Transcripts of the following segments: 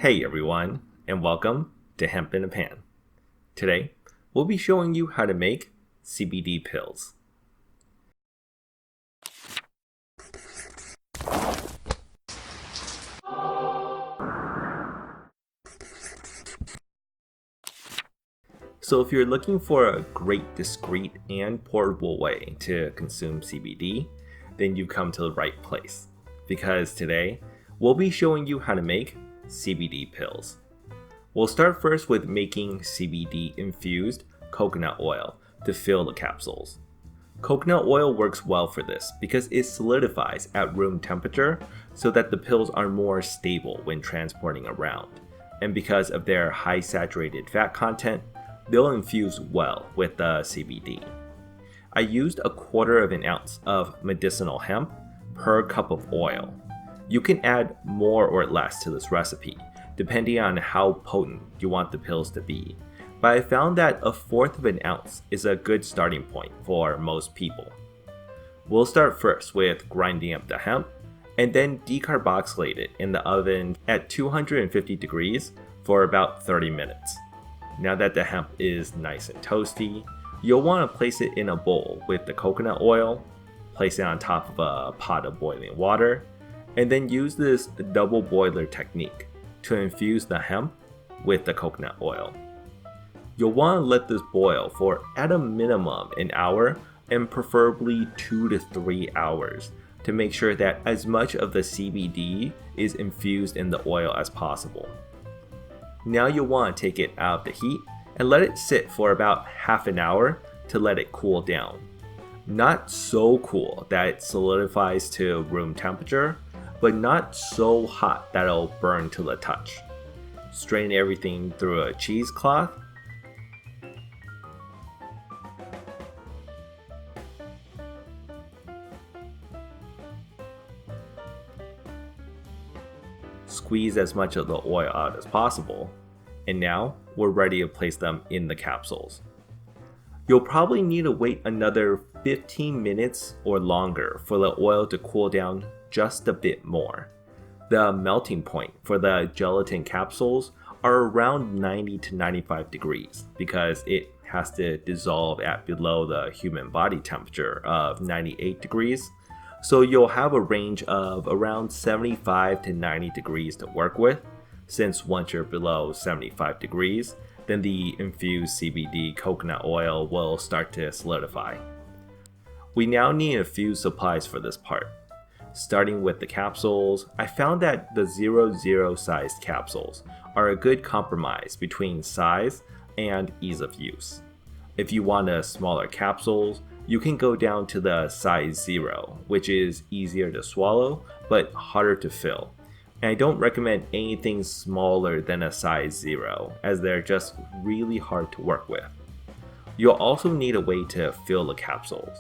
Hey everyone, and welcome to Hemp in a Pan. Today, we'll be showing you how to make CBD pills. So if you're looking for a great, discreet, and portable way to consume CBD, then you've come to the right place. Because today, we'll be showing you how to make CBD pills. We'll start first with making CBD infused coconut oil to fill the capsules. Coconut oil works well for this because it solidifies at room temperature so that the pills are more stable when transporting around. And because of their high saturated fat content, they'll infuse well with the CBD. I used 1/4 of an ounce of medicinal hemp per cup of oil. You can add more or less to this recipe, depending on how potent you want the pills to be. But I found that 1/4 of an ounce is a good starting point for most people. We'll start first with grinding up the hemp, and then decarboxylate it in the oven at 250 degrees for about 30 minutes. Now that the hemp is nice and toasty, you'll want to place it in a bowl with the coconut oil, place it on top of a pot of boiling water, and then use this double boiler technique to infuse the hemp with the coconut oil. You'll want to let this boil for at a minimum an hour and preferably 2 to 3 hours to make sure that as much of the CBD is infused in the oil as possible. Now you'll want to take it out of the heat and let it sit for about half an hour to let it cool down. Not so cool that it solidifies to room temperature, but not so hot that it'll burn to the touch. Strain everything through a cheesecloth. Squeeze as much of the oil out as possible, and now we're ready to place them in the capsules. You'll probably need to wait another 15 minutes or longer for the oil to cool down just a bit more. The melting point for the gelatin capsules are around 90 to 95 degrees because it has to dissolve at below the human body temperature of 98 degrees. So you'll have a range of around 75 to 90 degrees to work with, since once you're below 75 degrees, then the infused CBD coconut oil will start to solidify. We now need a few supplies for this part. Starting with the capsules, I found that the 00 sized capsules are a good compromise between size and ease of use. If you want a smaller capsules, you can go down to the size 0, which is easier to swallow but harder to fill. And I don't recommend anything smaller than a size 0, as they're just really hard to work with. You'll also need a way to fill the capsules.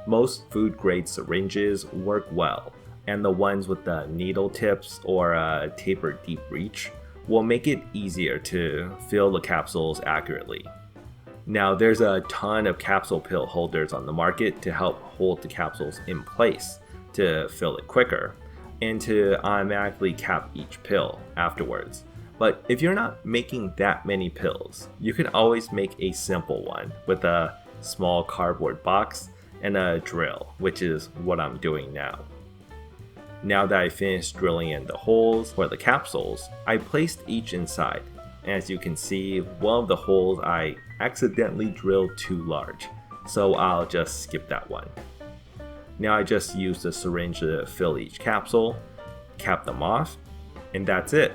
Most food grade syringes work well, and the ones with the needle tips or a tapered deep reach will make it easier to fill the capsules accurately. Now there's a ton of capsule pill holders on the market to help hold the capsules in place to fill it quicker and to automatically cap each pill afterwards. But if you're not making that many pills, you can always make a simple one with a small cardboard box and a drill, which is what I'm doing now. Now that I finished drilling in the holes for the capsules, I placed each inside. As you can see, one of the holes I accidentally drilled too large, so I'll just skip that one. Now I just use the syringe to fill each capsule, cap them off, and that's it.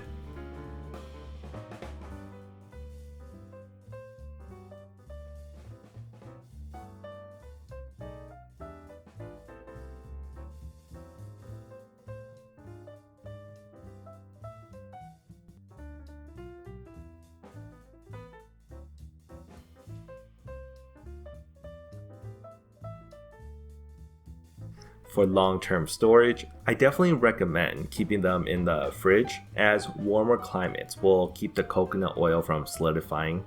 For long-term storage, I definitely recommend keeping them in the fridge, as warmer climates will keep the coconut oil from solidifying.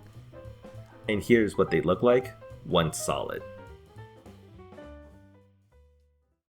And here's what they look like once solid.